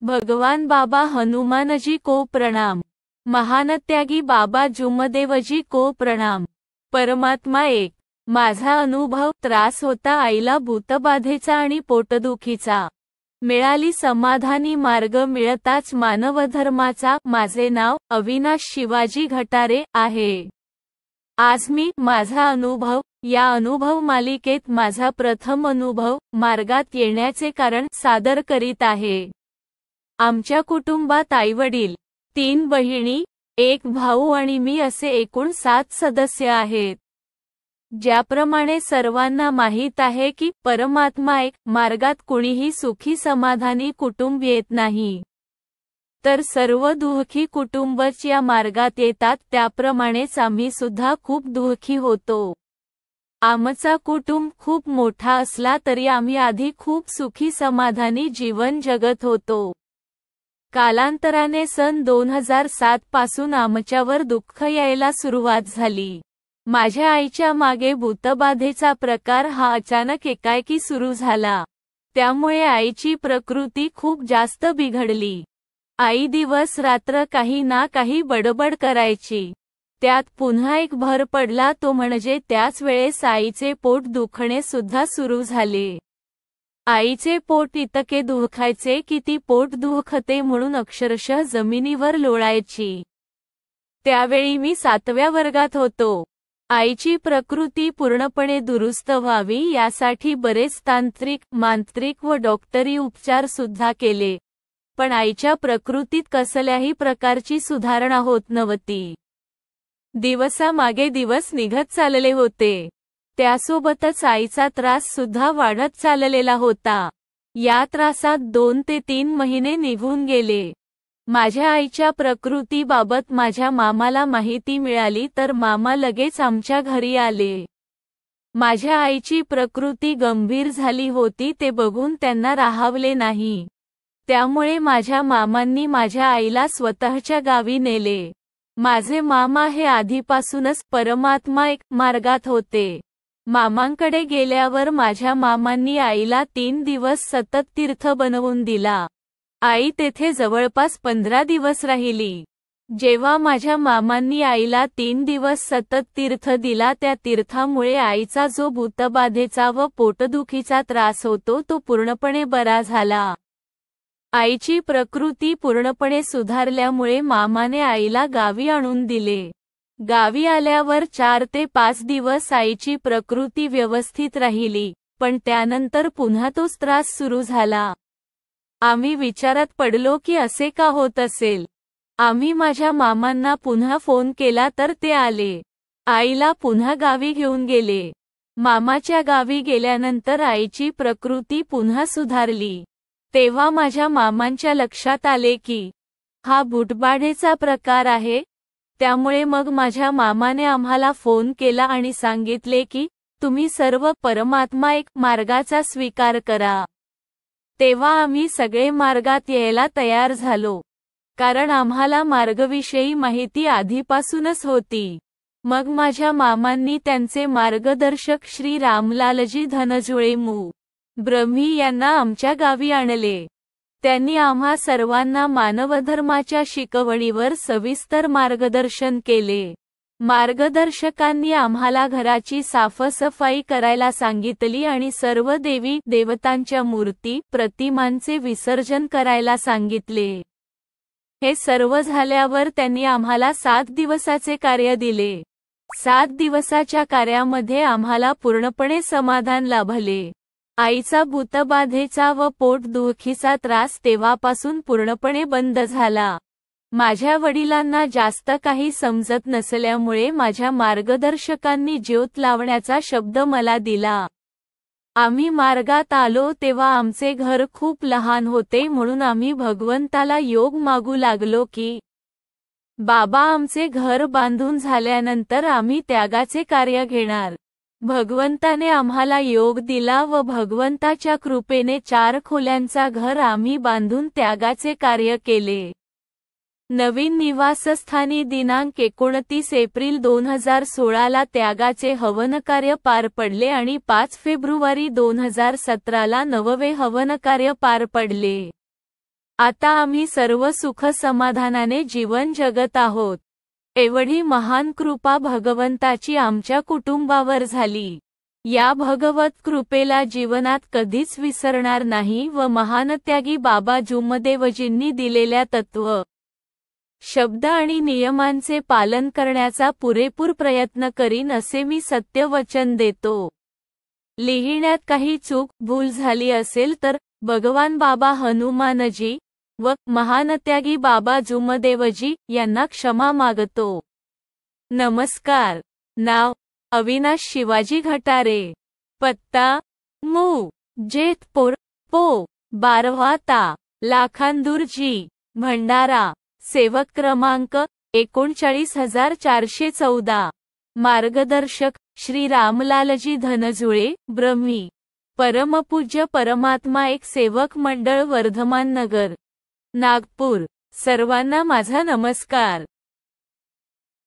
भगवान बाबा हनुमानजी को प्रणाम। महानत्यागी बाबा जुमदेवजी को प्रणाम। परमात्मा एक। माझा अनुभव त्रास होता आईला भूतबाधेचा आणि पोटदुखीचा। मिळाली समाधानी मार्ग मिळताच मानवधर्माचा। माझे नाव अविनाश शिवाजी घटारे आहे। आज मी माझा अनुभव या अनुभव मालिकेत माझा प्रथम अनुभव मार्गात येण्याचे कारण सादर करीत आहे। आमच्या कुटुंबात आईवडील, 3 बहिणी, 1 भाऊ आणि मी असे एकूण 7 सदस्य आहेत। ज्याप्रमाणे सर्वांना माहीत आहे की परमात्मा एक, मार्गात कुणीही सुखी समाधानी कुटुंब येत नाही, तर सर्व दुःखी कुटुंबच या मार्गात येतात। त्याप्रमाणेच आम्ही सुद्धा खूप दुःखी होतो। आमचा कुटुंब खूप मोठा असला तरी आम्ही आधी खूप सुखी समाधानी जीवन जगत होतो। कालांतराने सन 2007 पासून आमच्यावर दुःख यायला सुरुवात झाली। माझ्या आईच्या मागे भूतबाधेचा प्रकार हा अचानक एकाएकी सुरू झाला। त्यामुळे आईची प्रकृती खूप जास्त बिघडली। आई दिवस रात्र काही ना काही बडबड करायची। त्यात पुन्हा एक भर पडला तो म्हणजे त्याच वेळेस आईचे पोट दुखणे सुद्धा सुरू झाले। आईचे पोट इतके दुखायचे की ती पोट दुखते म्हणून अक्षरशः जमिनीवर लोळायची। त्यावेळी मी 7व्या वर्गात होतो। आईची प्रकृती पूर्णपणे दुरुस्त व्हावी यासाठी बरेच तांत्रिक, मांत्रिक व डॉक्टरी उपचार सुद्धा केले, पण आईच्या प्रकृतीत कसल्याही प्रकारची सुधारणा होत नव्हती। दिवसामागे दिवस निघत चालले होते, त्यासोबतच आईचा त्रास सुद्धा वाढत चाललेला होता। या त्रासात 2 ते 3 महिने निघून गेले। माझ्या आईच्या प्रकृतीबाबत माझ्या मामाला माहिती मिळाली तर मामा लगेच आमच्या घरी आले। माझ्या आईची प्रकृती गंभीर झाली होती ते बघून त्यांना राहावले नाही। त्यामुळे माझ्या मामांनी माझ्या आईला स्वतःच्या गावी नेले। माझे मामा हे आधीपासूनच परमात्मा एक मार्गात होते। मामांकडे गेल्यावर माझ्या मामांनी आईला 3 दिवस सतत तीर्थ बनवून दिला। आई तेथे जवळपास 15 दिवस राहिली। जेव्हा माझ्या मामांनी आईला 3 दिवस सतत तीर्थ दिला त्या तीर्थामुळे आईचा जो भूतबाधेचा व पोटदुखीचा त्रास होतो तो पूर्णपणे बरा झाला। आईची प्रकृती पूर्णपणे सुधारल्यामुळे मामाने आईला गावी आणून दिले। गावी आल्यावर 4 ते 5 दिवस आईची प्रकृती व्यवस्थित राहिली, पण त्यानंतर पुन्हा तोच त्रास सुरू झाला। आम्ही विचारात पडलो की असे का होत असेल। आम्ही माझ्या मामांना पुन्हा फोन केला तर ते आले। आईला पुन्हा गावी घेऊन गेले। मामाच्या गावी गेल्यानंतर आईची प्रकृती पुन्हा सुधारली। तेव्हा माझ्या मामांच्या लक्षात आले की हा भूतबाधेचा प्रकार आहे। त्यामुळे मग माझ्या मामाने आम्हाला फोन केला आणि सांगितले की तुम्ही सर्व परमात्मा एक मार्गाचा स्वीकार करा। तेव्हा आम्ही सगळे मार्गात यायला तयार झालो, कारण आम्हाला मार्गविषयी माहिती आधीपासूनच होती। मग माझ्या मामांनी त्यांचे मार्गदर्शक श्री रामलालजी धनजुळे मु. ब्रह्मी यांना आमच्या गावी आणले। त्यांनी आम्हा सर्वांना मानवधर्माच्या शिकवणीवर सविस्तर मार्गदर्शन केले। मार्गदर्शकांनी आम्हाला घराची साफसफाई करायला सांगितली आणि सर्व देवी देवतांच्या मूर्ती, प्रतिमांचे विसर्जन करायला सांगितले। हे सर्व झाल्यावर त्यांनी आम्हाला 7 दिवसाचे कार्य दिले। 7 दिवसाच्या कार्यामध्ये आम्हाला पूर्णपणे समाधान लाभले। आईचा भूतबाधेचा व पोटदुखीचा त्रास तेव्हापासून पूर्णपणे बंद झाला। माझ्या वडिलांना जास्त काही समजत नसल्यामुळे माझ्या मार्गदर्शकांनी ज्योत लावण्याचा शब्द मला दिला। आम्ही मार्गात आलो तेव्हा आमचे घर खूप लहान होते म्हणून आम्ही भगवंताला योग मागू लागलो की बाबा आमचे घर बांधून झाल्यानंतर आम्ही त्यागाचे कार्य घेणार। भगवंताने आम्हाला योग दिला व भगवंताच्या कृपेने 4 खोल्यांचा घर आम्ही बांधून त्यागाचे कार्य केले। नवीन निवासस्थानी दिनांक 29 एप्रिल 2016 ला त्यागाचे हवनकार्य पार पडले आणि 5 फेब्रुवारी 2017 ला 9वे हवनकार्य पार पडले। आता आम्ही सर्व सुख समाधानाने जीवन जगत आहोत. एवढी महान कृपा भगवंताची आमच्या कुटुंबावर झाली. या भगवत कृपेला जीवनात कधीच विसरणार नाही व महानत्यागी बाबा जुमदेवजींनी दिलेल्या तत्व, शब्द आणि नियमांचे पालन करण्याचा पुरेपूर प्रयत्न करीन असे मी सत्यवचन देतो. लिहिण्यात काही चूक भूल झाली असेल तर भगवान बाबा हनुमानजी व महानत्यागी बाबा जुमदेवजी यांना क्षमा मागतो. नमस्कार. नाव अविनाश शिवाजी घटारे. पत्ता मू. जेतपूर पो. 12 ता. लाखांदूर जी. भंडारा. सेवक क्रमांक 39414. मार्गदर्शक श्री रामलालजी धनजुळे ब्रह्मी. परमपूज्य परमात्मा एक सेवक मंडळ वर्धमान नगर नागपूर. सर्वांना माझा नमस्कार.